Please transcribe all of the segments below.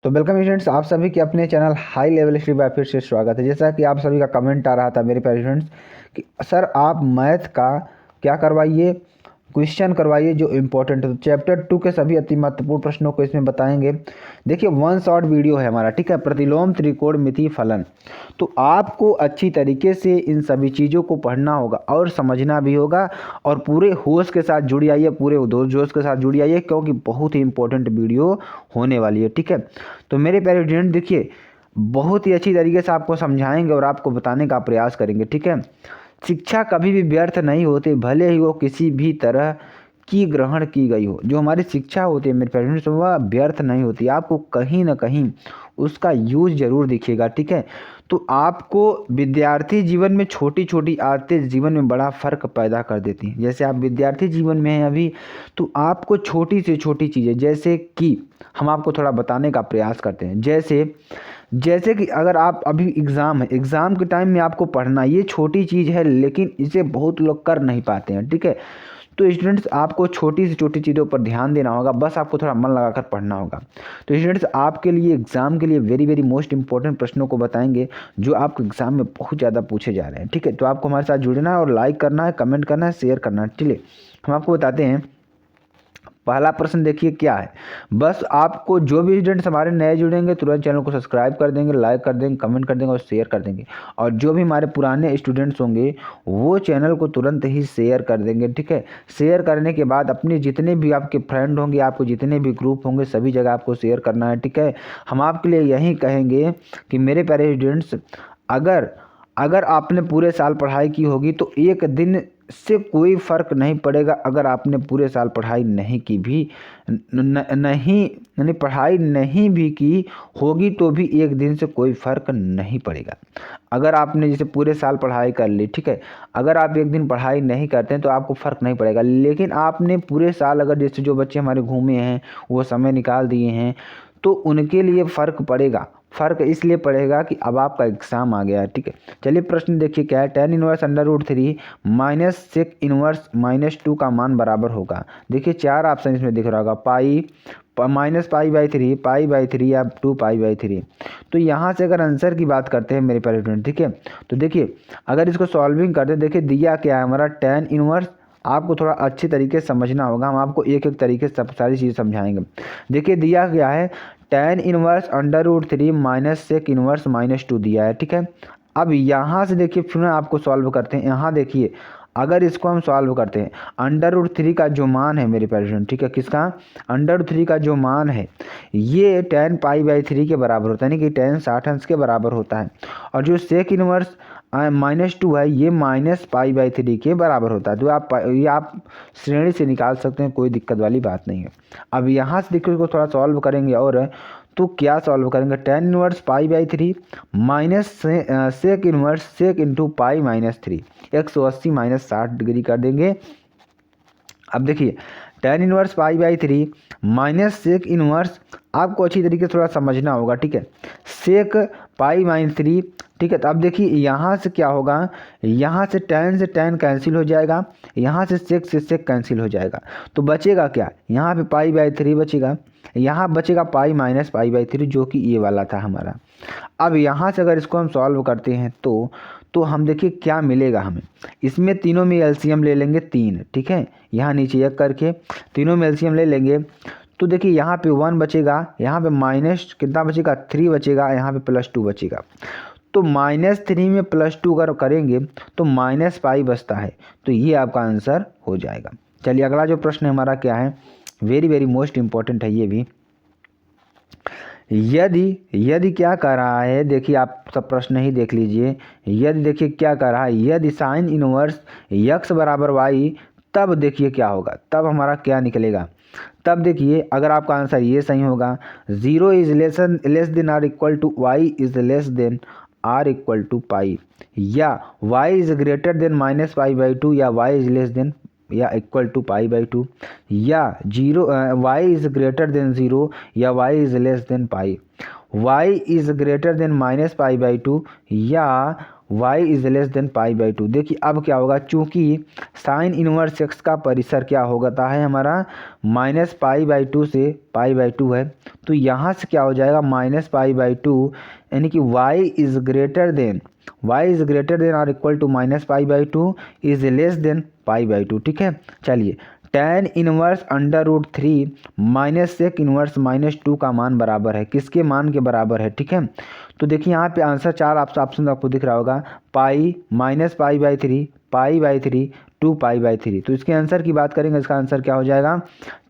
तो welcome students, आप सभी के अपने channel high level study bye फिर से स्वागत है। जैसा कि आप सभी का कमेंट आ रहा था मेरे प्यारे स्टूडेंट्स कि सर आप मैथ का क्या करवाइए, क्वेश्चन करवाइए जो इम्पोर्टेंट है। तो चैप्टर 2 के सभी अति महत्वपूर्ण प्रश्नों को इसमें बताएंगे। देखिए वन शॉट वीडियो है हमारा, ठीक है, प्रतिलोम त्रिकोणमिति फलन। तो आपको अच्छी तरीके से इन सभी चीज़ों को पढ़ना होगा और समझना भी होगा, और पूरे होश के साथ जुड़ी आइए, पूरे जोश के साथ जुड़ी आइए, क्योंकि बहुत ही इंपॉर्टेंट वीडियो होने वाली है, ठीक है। तो मेरे प्यारे स्टूडेंट देखिए, बहुत ही अच्छी तरीके से आपको समझाएंगे और आपको बताने का प्रयास करेंगे, ठीक है। शिक्षा कभी भी व्यर्थ नहीं होती, भले ही वो किसी भी तरह की ग्रहण की गई हो। जो हमारी शिक्षा होती है मेरे पेरेंट्स, वह व्यर्थ नहीं होती, आपको कहीं ना कहीं उसका यूज जरूर दिखेगा, ठीक है। तो आपको विद्यार्थी जीवन में छोटी छोटी आदतें जीवन में बड़ा फर्क पैदा कर देती हैं। जैसे आप विद्यार्थी जीवन में हैं अभी, तो आपको छोटी से छोटी चीज़ें, जैसे कि हम आपको थोड़ा बताने का प्रयास करते हैं। जैसे कि अगर आप अभी एग्ज़ाम है, एग्ज़ाम के टाइम में आपको पढ़ना, ये छोटी चीज़ है लेकिन इसे बहुत लोग कर नहीं पाते हैं, ठीक है। तो स्टूडेंट्स आपको छोटी से छोटी चीज़ों पर ध्यान देना होगा, बस आपको थोड़ा मन लगाकर पढ़ना होगा। तो स्टूडेंट्स आपके लिए एग्ज़ाम के लिए वेरी वेरी मोस्ट इंपॉर्टेंट प्रश्नों को बताएंगे जो आपको एग्ज़ाम में बहुत ज़्यादा पूछे जा रहे हैं, ठीक है। तो आपको हमारे साथ जुड़ना है और लाइक करना है, कमेंट करना है, शेयर करना है, ठीक है। हम आपको बताते हैं। पहला प्रश्न देखिए क्या है। बस आपको जो भी स्टूडेंट्स हमारे नए जुड़ेंगे तुरंत चैनल को सब्सक्राइब कर देंगे, लाइक कर देंगे, कमेंट कर देंगे और शेयर कर देंगे। और जो भी हमारे पुराने स्टूडेंट्स होंगे वो चैनल को तुरंत ही शेयर कर देंगे, ठीक है। शेयर करने के बाद अपने जितने भी आपके फ्रेंड होंगे, आपको जितने भी ग्रुप होंगे, सभी जगह आपको शेयर करना है, ठीक है। हम आपके लिए यही कहेंगे कि मेरे प्यारे स्टूडेंट्स, अगर आपने पूरे साल पढ़ाई की होगी तो एक दिन से कोई फ़र्क नहीं पड़ेगा। अगर आपने पूरे साल पढ़ाई नहीं की भी नहीं पढ़ाई नहीं भी की होगी तो भी एक दिन से कोई फ़र्क नहीं पड़ेगा। अगर आपने जैसे पूरे साल पढ़ाई कर ली, ठीक है, अगर आप एक दिन पढ़ाई नहीं करते हैं तो आपको फ़र्क नहीं पड़ेगा। लेकिन आपने पूरे साल, अगर जैसे जो बच्चे हमारे घूमे हैं, वो समय निकाल दिए हैं, तो उनके लिए फ़र्क पड़ेगा। फ़र्क इसलिए पड़ेगा कि अब आपका एग्ज़ाम आ गया है, ठीक है। चलिए प्रश्न देखिए क्या है। tan inverse √3 minus sec inverse -2 का मान बराबर होगा। देखिए चार ऑप्शन इसमें दिख रहा होगा, पाई, -π/3, π/3 या 2π/3। तो यहाँ से अगर आंसर की बात करते हैं मेरे प्यारे स्टूडेंट, ठीक है, तो देखिए अगर इसको सॉल्विंग करते हैं, देखिए दिया क्या है हमारा tan इनवर्स। आपको थोड़ा अच्छी तरीके से समझना होगा, हम आपको एक एक तरीके से सब सारी चीज़ समझाएंगे। देखिए दिया क्या है, tan inverse √3 minus sec inverse -2 दिया है, ठीक है। अब यहाँ से देखिए फिर आपको सॉल्व करते हैं। यहाँ देखिए अगर इसको हम सॉल्व करते हैं, √3 का जो मान है मेरे प्यारे, ठीक है, किसका, √3 का जो मान है ये tan π/3 के बराबर होता है, यानी कि tan 60 अंश के बराबर होता है। और जो सेक इनवर्स -2 है ये -π/3 के बराबर होता है। तो आप श्रेणी से निकाल सकते हैं, कोई दिक्कत वाली बात नहीं है। अब यहाँ से देखिए इसको थोड़ा सॉल्व करेंगे, और तो क्या सॉल्व करेंगे, tan inverse π/3 minus sec inverse sec into π-3, 180 -60 degree कर देंगे। अब देखिए tan inverse π/3 minus sec inverse, आपको अच्छी तरीके से थोड़ा समझना होगा, ठीक है, सेक π-3, ठीक है। तो अब देखिए यहाँ से क्या होगा, यहाँ से tan कैंसिल हो जाएगा, यहाँ से सेक कैंसिल हो जाएगा, तो बचेगा क्या, यहाँ पे π/3 बचेगा, यहाँ बचेगा π-π/3 जो कि ये वाला था हमारा। अब यहाँ से अगर इसको हम सॉल्व करते हैं तो हम देखिए क्या मिलेगा हमें। इसमें तीनों में एलसीएम ले लेंगे 3, ठीक है, यहाँ नीचे एक करके तीनों में एलसीएम ले लेंगे। तो देखिए यहाँ पे 1 बचेगा, यहाँ पे माइनस कितना बचेगा, 3 बचेगा, यहाँ पे +2 बचेगा। तो -3 में +2 अगर करेंगे तो -π बचता है, तो ये आपका आंसर हो जाएगा। चलिए अगला जो प्रश्न हमारा क्या है, वेरी वेरी मोस्ट इम्पॉर्टेंट है ये भी। यदि क्या कर रहा है, देखिए आप सब प्रश्न ही देख लीजिए। यदि देखिए क्या कर रहा है, यदि साइन इनवर्स x बराबर y, तब देखिए क्या होगा, तब हमारा क्या निकलेगा। तब देखिए अगर आपका आंसर ये सही होगा, 0 is less than or equal to y is less than or equal to pi, या y इज ग्रेटर देन -π/2, या y इज लेस देन या इक्वल टू π/2, या 0 y इज ग्रेटर देन 0, या y is less than pi, y is greater than -π/2, या y is less than pi by two. देखिए अब क्या होगा, चूंकि साइन इनवर्स x का परिसर क्या होता है हमारा माइनस पाई बाई टू से पाई बाई टू है, तो यहाँ से क्या हो जाएगा माइनस पाई बाई टू, यानी कि y इज ग्रेटर देन और equal to minus pi by two is less than pi by two. ठीक है, चलिए tan inverse under root three minus sec inverse minus two का मान बराबर है, किसके मान के बराबर है। ठीक है, तो देखिए यहाँ पे आंसर चार ऑप्शन आपको दिख रहा होगा, pi minus pi by three two pi by three. तो इसके आंसर की बात करेंगे, इसका आंसर क्या हो जाएगा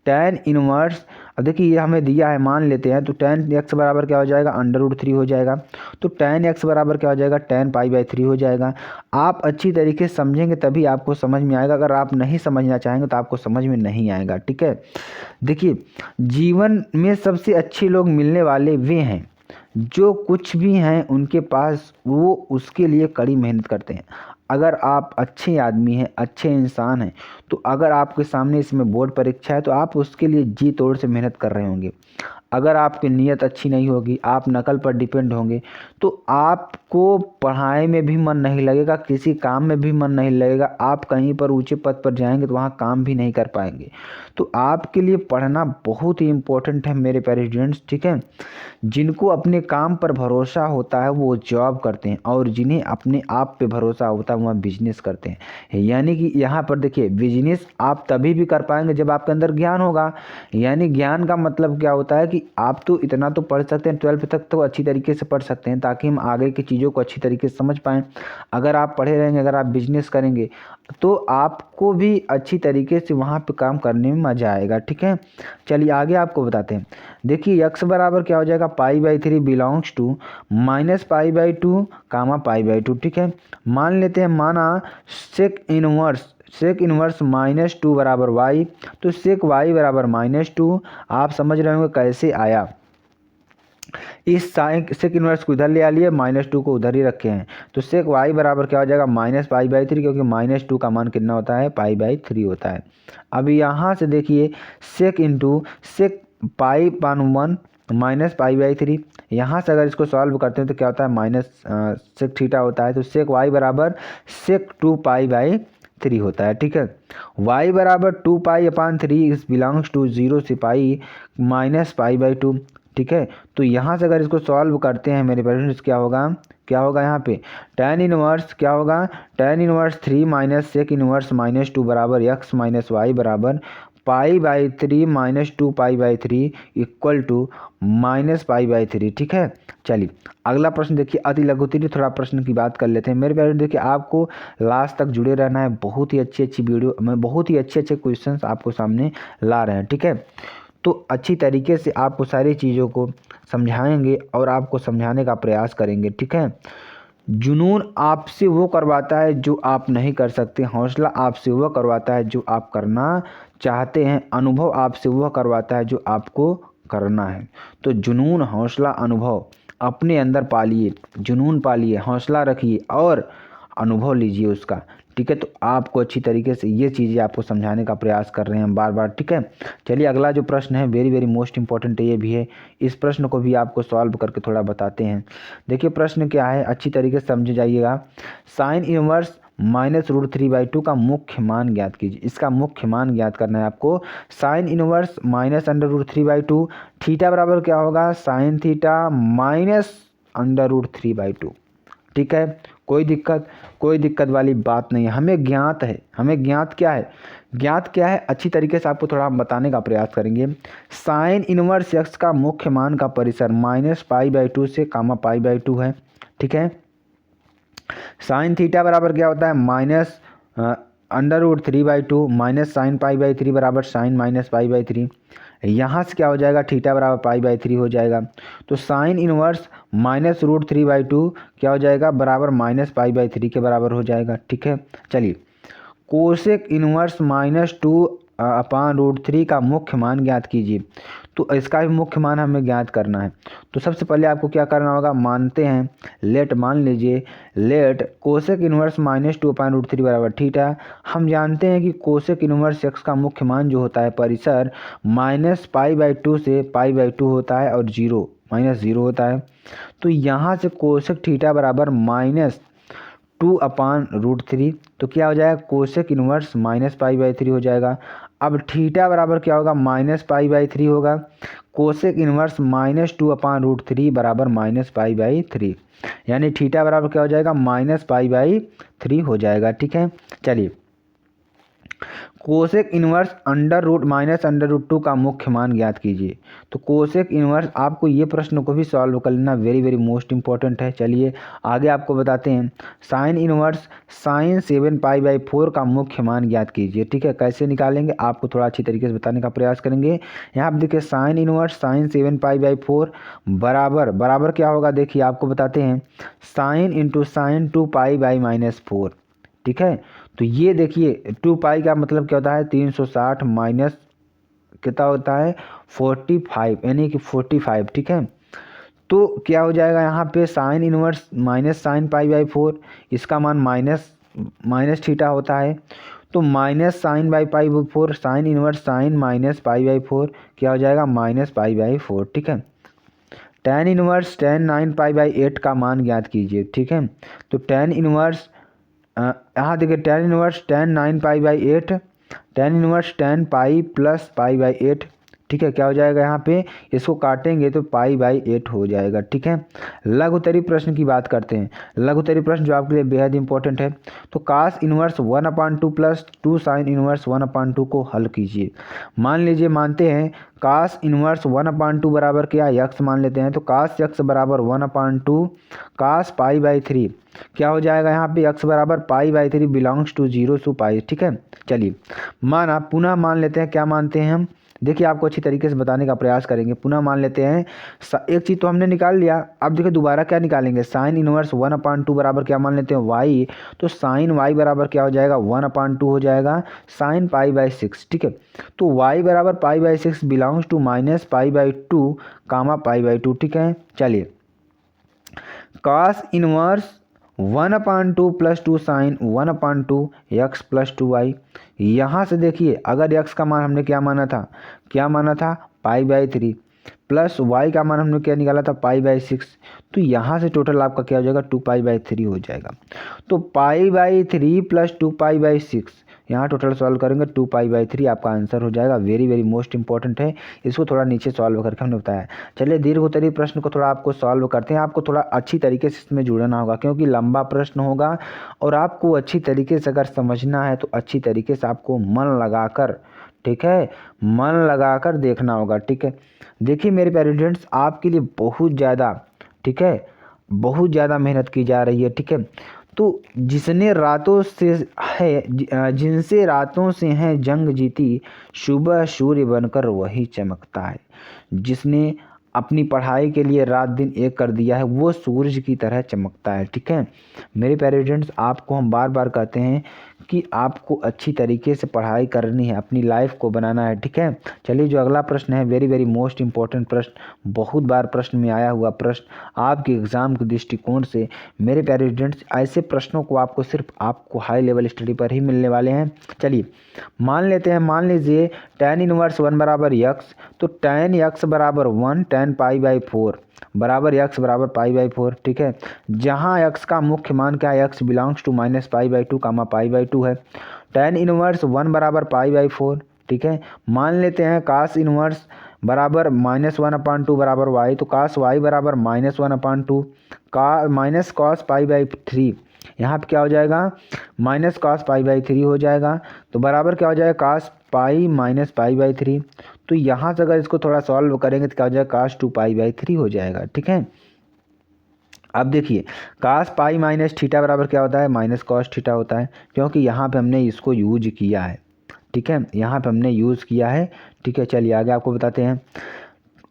tan इनवर्स। अब देखिए ये हमें दिया है, मान लेते हैं, तो tan x बराबर क्या हो जाएगा अंडर रूट थ्री हो जाएगा, तो tan x बराबर क्या हो जाएगा tan पाई बाई थ्री हो जाएगा। आप अच्छी तरीके से समझेंगे तभी आपको समझ में आएगा, अगर आप नहीं समझना चाहेंगे तो आपको समझ में नहीं आएगा। ठीक है, देखिए जीवन में सबसे अच्छे लोग मिलने वाले वे हैं जो कुछ भी हैं उनके पास वो उसके लिए कड़ी मेहनत करते हैं। अगर आप अच्छे आदमी हैं, अच्छे इंसान हैं, तो अगर आपके सामने इसमें बोर्ड परीक्षा है तो आप उसके लिए जी तोड़ से मेहनत कर रहे होंगे। अगर आपकी नीयत अच्छी नहीं होगी, आप नकल पर डिपेंड होंगे, तो आपको पढ़ाई में भी मन नहीं लगेगा, किसी काम में भी मन नहीं लगेगा, आप कहीं पर ऊंचे पद पर जाएंगे तो वहाँ काम भी नहीं कर पाएंगे। तो आपके लिए पढ़ना बहुत ही इम्पोर्टेंट है मेरे प्यारे स्टूडेंट्स। ठीक है, जिनको अपने काम पर भरोसा होता है वो जॉब करते हैं, और जिन्हें अपने आप पे भरोसा होता है वह बिजनेस करते हैं। यानी कि यहाँ पर देखिए बिजनेस आप तभी भी कर पाएंगे जब आपके अंदर ज्ञान होगा। यानी ज्ञान का मतलब क्या होता है कि आप तो इतना तो पढ़ सकते हैं, 12वीं तक तो अच्छी तरीके से पढ़ सकते हैं ताकि हम आगे की चीज़ों को अच्छी तरीके से समझ पाएँ। अगर आप पढ़े रहेंगे, अगर आप बिजनेस करेंगे तो आपको भी अच्छी तरीके से वहाँ पे काम करने में मज़ा आएगा। ठीक है, चलिए आगे आपको बताते हैं। देखिए x बराबर क्या हो जाएगा pi by three belongs to minus pi by two comma pi by two. ठीक है, मान लेते हैं, माना सेक इनवर्स माइनस टू बराबर y, तो सेक y बराबर माइनस टू। आप समझ रहे होंगे कैसे आया, इस सेक इनवर्स को इधर ले आ लिए, माइनस टू को उधर ही रखे हैं, तो सेक y बराबर क्या हो जाएगा माइनस पाई बाई थ्री, क्योंकि माइनस टू का मान कितना होता है पाई बाई थ्री होता है। अब यहाँ से देखिए सेक इंटू सेक पाई पान one minus pi by three, यहाँ से अगर इसको सॉल्व करते हैं तो क्या होता है माइनस सेक थीटा होता है, तो सेक y बराबर सेक टू पाई बाई थ्री होता है। ठीक है, y बराबर टू पाई अपान थ्री इस बिलोंग्स टू जीरो से पाई माइनस पाई बाई टू। ठीक है, तो यहाँ से अगर इसको सॉल्व करते हैं मेरे पेरेंट्स क्या होगा यहाँ पे tan इनवर्स क्या होगा, tan inverse three minus sec inverse minus two बराबर x माइनस वाई बराबर pi by three minus two pi by three equal to minus pi by three. ठीक है, चलिए अगला प्रश्न देखिए, अति लघुत्तरीय थोड़ा प्रश्न की बात कर लेते हैं मेरे पेरेंट्स। देखिए आपको लास्ट तक जुड़े रहना है, बहुत ही अच्छी वीडियो में बहुत ही अच्छे क्वेश्चंस आपको सामने ला रहे हैं। ठीक है, तो अच्छी तरीके से आपको सारी चीज़ों को समझाएंगे और आपको समझाने का प्रयास करेंगे। ठीक है, जुनून आपसे वो करवाता है जो आप नहीं कर सकते, हौसला आपसे वह करवाता है जो आप करना चाहते हैं, अनुभव आपसे वह करवाता है जो आपको करना है। तो जुनून, हौसला, अनुभव अपने अंदर पालिए, जुनून पालिए, हौसला रखिए और अनुभव लीजिए उसका। ठीक है, तो आपको अच्छी तरीके से ये चीज़ें आपको समझाने का प्रयास कर रहे हैं बार बार। ठीक है, चलिए अगला जो प्रश्न है वेरी मोस्ट इंपॉर्टेंट ये भी है, इस प्रश्न को भी आपको सॉल्व करके थोड़ा बताते हैं। देखिए प्रश्न क्या है, अच्छी तरीके से समझ जाइएगा। Sine inverse minus root three by two का मुख्य मान ज्ञात कीजिए। इसका मुख्य मान ज्ञात करना है आपको। Sine inverse minus under root three by two, theta बराबर क्या होगा sine theta minus under root three by two. ठीक है, कोई दिक्कत वाली बात नहीं है, हमें ज्ञात है, हमें ज्ञात क्या है अच्छी तरीके से आपको थोड़ा बताने का प्रयास करेंगे। साइन इनवर्स एक्स का मुख्य मान का परिसर माइनस पाई बाई टू से कामा पाई बाई टू है। ठीक है, साइन थीटा बराबर क्या होता है minus under root three by two minus sine pi by three बराबर sine minus pi by three. यहाँ से क्या हो जाएगा थीटा बराबर पाई बाई थ्री हो जाएगा, तो sine inverse minus root three by two क्या हो जाएगा बराबर माइनस पाई बाई थ्री के बराबर हो जाएगा। ठीक है, चलिए cosec inverse minus two upon root three का मुख्य मान ज्ञात कीजिए। तो इसका भी मुख्य मान हमें ज्ञात करना है। तो सबसे पहले आपको क्या करना होगा, मानते हैं लेट, मान लीजिए let cosec inverse minus two upon root three बराबर थीटा। हम जानते हैं कि कोसेक इनवर्स एक्स का मुख्य मान जो होता है परिसर माइनस पाई बाई टू से पाई बाई टू होता है और जीरो माइनस जीरो होता है। तो यहाँ से कोसेक थीटा बराबर माइनस 2/√3, तो क्या हो जाएगा कोसेक इनवर्स -π/3 हो जाएगा। अब थीटा बराबर क्या होगा -π/3 होगा, कोसेक इनवर्स -2/√3 बराबर -π/3, यानी थीटा बराबर क्या हो जाएगा -π/3 हो जाएगा। ठीक है, चलिए कोसेक इनवर्स √-√2 का मुख्य मान ज्ञात कीजिए। तो कोसेक इनवर्स आपको ये प्रश्न को भी सॉल्व कर लेना, वेरी वेरी मोस्ट इंपॉर्टेंट है। चलिए आगे आपको बताते हैं, साइन इनवर्स साइन 7π/4 का मुख्य मान ज्ञात कीजिए। ठीक है, कैसे निकालेंगे आपको थोड़ा अच्छी तरीके से बताने का प्रयास करेंगे। यहाँ पर देखिए साइन इनवर्स साइन 7π/4 बराबर क्या होगा, देखिए आपको बताते हैं साइन इंटू साइन 2π/-4। ठीक है, तो ये देखिए 2π का मतलब क्या होता है 360 माइनस कितना होता है 45, यानी कि 45। ठीक है, तो क्या हो जाएगा यहाँ पे साइन इनवर्स माइनस साइन π/4, इसका मान माइनस थीटा होता है, तो minus sine π/4 sine inverse sine minus π/4 क्या हो जाएगा -π/4। ठीक है, tan इनवर्स tan 9π/8 का मान ज्ञात कीजिए। ठीक है, तो tan इनवर्स यहाँ देखिए tan inverse tan 9π/8 tan inverse tan pi plus π/8। ठीक है, क्या हो जाएगा यहाँ पे इसको काटेंगे तो π/8 हो जाएगा। ठीक है, लघुत्तरी प्रश्न की बात करते हैं, लघुत्तरी प्रश्न जो आपके लिए बेहद इंपॉर्टेंट है। तो कास इनवर्स 1/2 प्लस 2 साइन इनवर्स 1/2 को हल कीजिए। मान लीजिए मानते हैं कास इनवर्स 1/2 बराबर क्या यक्स मान लेते हैं, तो कास यक्स बराबर 1/2 कास π/3 क्या हो जाएगा यहाँ पे x बराबर π/3 बिलोंग्स टू 0 टू पाई। ठीक है, चलिए माना पुनः मान लेते हैं, क्या मानते हैं हम, देखिए आपको अच्छी तरीके से बताने का प्रयास करेंगे। पुनः मान लेते हैं एक चीज़ तो हमने निकाल लिया, अब देखिए दोबारा क्या निकालेंगे, साइन इनवर्स 1/2 बराबर क्या मान लेते हैं y, तो साइन y बराबर क्या हो जाएगा 1/2 हो जाएगा साइन π/6। ठीक है, तो y बराबर π/6 बिलोंग्स टू -π/2 कामा π/2। ठीक है, चलिए cos inverse 1/2 plus 2 sine 1/2 x plus 2y। यहाँ से देखिए अगर x का मान हमने क्या माना था π/3 प्लस y का मान हमने क्या निकाला था π/6, तो यहाँ से टोटल आपका क्या हो जाएगा 2π/3 हो जाएगा। तो π/3 प्लस 2π/6 यहाँ टोटल सॉल्व करेंगे 2π/3 आपका आंसर हो जाएगा। वेरी वेरी मोस्ट इंपॉर्टेंट है, इसको थोड़ा नीचे सॉल्व करके हमने बताया। चलिए दीर्घोत्तरी प्रश्न को थोड़ा आपको सॉल्व करते हैं, आपको थोड़ा अच्छी तरीके से इसमें जुड़ना होगा क्योंकि लंबा प्रश्न होगा और आपको अच्छी तरीके से अगर समझना है तो अच्छी तरीके से आपको मन लगाकर, ठीक है, मन लगाकर देखना होगा। ठीक है, देखिए मेरे प्यारे स्टूडेंट्स आपके लिए बहुत ज़्यादा, ठीक है, बहुत ज़्यादा मेहनत की जा रही है। ठीक है, तो जिनसे रातों से है जंग जीती, सुबह सूर्य बनकर वही चमकता है। जिसने अपनी पढ़ाई के लिए रात दिन एक कर दिया है वो सूरज की तरह चमकता है। ठीक है, मेरे प्यारे स्टूडेंट्स आपको हम बार बार कहते हैं कि आपको अच्छी तरीके से पढ़ाई करनी है, अपनी लाइफ को बनाना है। ठीक है, चलिए जो अगला प्रश्न है वेरी वेरी मोस्ट इंपॉर्टेंट प्रश्न, बहुत बार प्रश्न में आया हुआ प्रश्न, आपके एग्जाम के दृष्टिकोण से मेरे प्यारे स्टूडेंट्स ऐसे प्रश्नों को आपको सिर्फ आपको हाई लेवल स्टडी पर ही मिलने वाले हैं। चलिए मान लेते हैं, मान लीजिए tan इनवर्स 1 बराबर x, तो tan x बराबर 1 tan π/4 बराबर x बराबर π/4। ठीक है, जहाँ x का मुख्य मान क्या है, x बिलोंग्स टू -π/2 कामा π/2 है। tan इनवर्स 1 बराबर π/4। ठीक है, मान लेते हैं कास इनवर्स बराबर -1/2 बराबर y, तो कास y बराबर -1/2 का माइनस कॉस π/3, यहाँ पे क्या हो जाएगा माइनस कॉस π/3 हो जाएगा, तो बराबर क्या हो जाएगा कास पाई माइनस π/3। तो यहाँ से अगर इसको थोड़ा सॉल्व करेंगे तो क्या हो जाएगा कास 2π/3 हो जाएगा। ठीक है, अब देखिए कास पाई माइनस थीटा बराबर क्या होता है माइनस कॉस थीटा होता है, क्योंकि यहाँ पे हमने इसको यूज किया है। ठीक है, यहाँ पे हमने यूज़ किया है। ठीक है, चलिए आगे आपको बताते हैं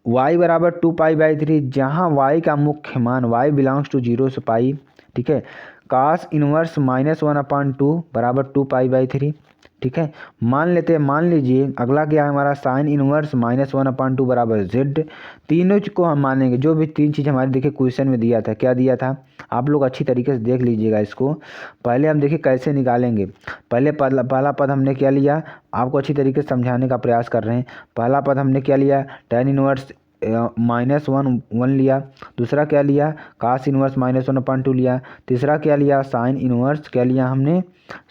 y बराबर 2π/3, जहाँ y का मुख्य मान y बिलोंग्स टू 0 से पाई। ठीक है, कास इनवर्स -1/2 बराबर 2π/3। ठीक है, मान लीजिए अगला क्या है हमारा साइन इनवर्स -1/2 बराबर z। तीनों को हम मानेंगे, जो भी तीन चीज़ हमारे देखिए क्वेश्चन में दिया था, क्या दिया था आप लोग अच्छी तरीके से देख लीजिएगा इसको। पहले हम देखिए कैसे निकालेंगे, पहले पहला पद हमने क्या लिया, आपको अच्छी तरीके से समझाने का प्रयास कर रहे हैं। पहला पद हमने क्या लिया tan इनवर्स -1 लिया, दूसरा क्या लिया cos इनवर्स -1/2 लिया, तीसरा क्या लिया साइन इनवर्स, क्या लिया हमने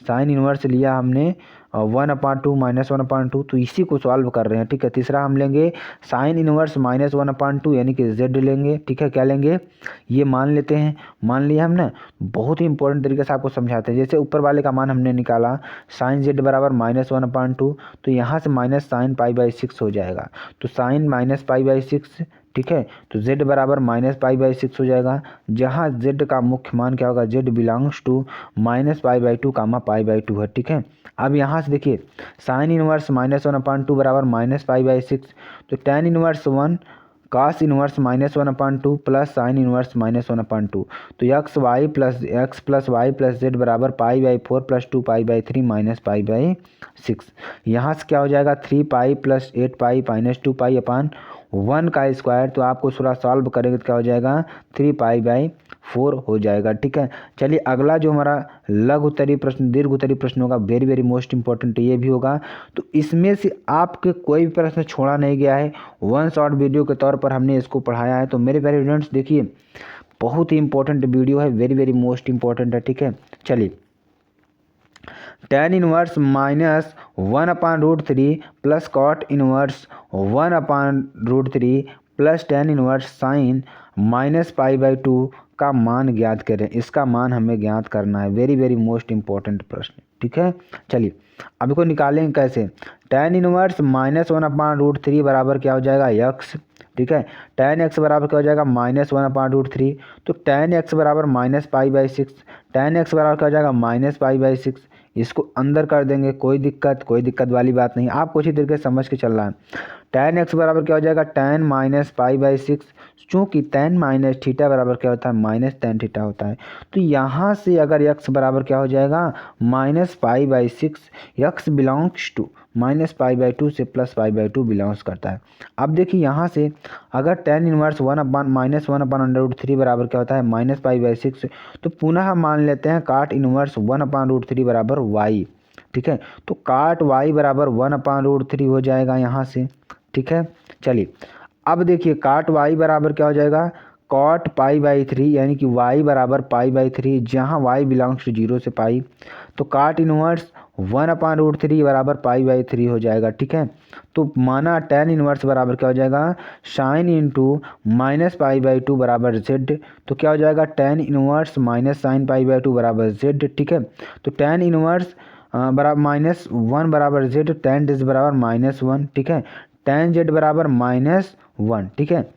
साइन इनवर्स लिया हमने 1/2 -1/2। तो इसी को सॉल्व कर रहे हैं, ठीक है। तीसरा हम लेंगे साइन इनवर्स -1/2 यानी कि z लेंगे, ठीक है। क्या लेंगे ये मान लेते हैं, मान लिया हमने। बहुत ही इंपॉर्टेंट तरीके से आपको समझाते हैं। जैसे ऊपर वाले का मान हमने निकाला साइन z बराबर -1/2, तो यहाँ से माइनस साइन π/6 हो जाएगा, तो साइन -π/6, ठीक है। तो z बराबर -π/6 हो जाएगा, जहाँ z का मुख्य मान क्या होगा, z बिलोंग्स टू -π/2 π/2 है, ठीक है। अब यहाँ से देखिए साइन इनवर्स -1/2 बराबर -π/6, तो tan inverse 1 cos inverse -1/2 plus sine inverse -1/2, तो x plus y plus z बराबर π/4 प्लस 2π/3 माइनस π/6। यहाँ से क्या हो जाएगा 3π प्लस 8π माइनस 2π/1 का स्क्वायर, तो आपको थोड़ा सॉल्व करेंगे तो क्या हो जाएगा 3π/4 हो जाएगा, ठीक है। चलिए अगला जो हमारा लघु उत्तरीय प्रश्न दीर्घ उत्तरीय प्रश्न होगा, वेरी वेरी मोस्ट इंपॉर्टेंट ये भी होगा। तो इसमें से आपके कोई भी प्रश्न छोड़ा नहीं गया है, वन शॉर्ट वीडियो के तौर पर हमने इसको पढ़ाया है। तो मेरे प्यारे स्टूडेंट्स देखिए बहुत ही इंपॉर्टेंट वीडियो है, वेरी वेरी मोस्ट इंपॉर्टेंट है, ठीक है। चलिए tan inverse -1/√3 plus cot inverse 1/√3 plus tan inverse sine -π/2 का मान ज्ञात करें। इसका मान हमें ज्ञात करना है, वेरी वेरी मोस्ट इंपॉर्टेंट प्रश्न, ठीक है। चलिए अब इसको निकालेंगे कैसे, tan इनवर्स -1/√3 बराबर क्या हो जाएगा x, ठीक है। tan x बराबर क्या हो जाएगा -1/√3, तो tan x बराबर -π/6, tan x बराबर क्या हो जाएगा -π/6। इसको अंदर कर देंगे, कोई दिक्कत वाली बात नहीं, आपको अच्छी तरीके से समझ के चल रहा है। tan x बराबर क्या हो जाएगा tan -π/6, चूँकि tan माइनस थीटा बराबर क्या होता है माइनस tan थीटा होता है। तो यहाँ से अगर x बराबर क्या हो जाएगा -π/6, x बिलोंग्स टू -π/2 से +π/2 बिलोंग्स करता है। अब देखिए यहाँ से अगर tan इनवर्स 1/√3 बराबर क्या होता है -π/6, तो पुनः मान लेते हैं काट इनवर्स 1/√3 बराबर y, ठीक है। तो काट y बराबर 1/√3 हो जाएगा यहाँ से, ठीक है। चलिए अब देखिए काट y बराबर क्या हो जाएगा कॉट π/3 यानी कि y बराबर π/3, जहाँ y बिलोंग्स टू 0 से पाई, तो काट इनवर्स 1/√3 बराबर π/3 हो जाएगा, ठीक है। तो माना tan इनवर्स बराबर क्या हो जाएगा साइन इंटू -π/2 बराबर z, तो क्या हो जाएगा tan इनवर्स माइनस साइन π/2 बराबर z, ठीक है। तो tan इनवर्स बराबर -1 बराबर z, tan z बराबर -1, ठीक है। tan z बराबर -1, ठीक है।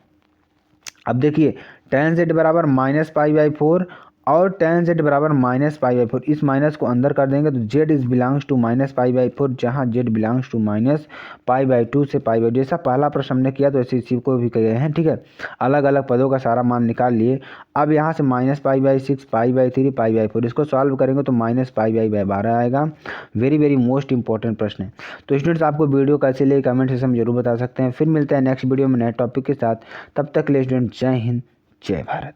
अब देखिए tan z बराबर -π/4 और tan z बराबर -π/4, इस माइनस को अंदर कर देंगे तो z इज बिलोंग्स टू -π/4, जहाँ z बिलोंग्स टू -π/2 से π/2। जैसा पहला प्रश्न हमने किया तो ऐसे इसी को भी किए हैं, ठीक है। अलग अलग पदों का सारा मान निकाल लिए। अब यहाँ से -π/6 π/3 π/4, इसको सॉल्व करेंगे तो -π/12 आएगा। वेरी वेरी मोस्ट इंपॉर्टेंट प्रश्न है। तो स्टूडेंट्स आपको वीडियो कैसे लगी कमेंट सेक्शन में जरूर बता सकते हैं। फिर मिलते हैं नेक्स्ट वीडियो में नए टॉपिक के साथ, तब तक के लिए स्टूडेंट जय हिंद जय भारत।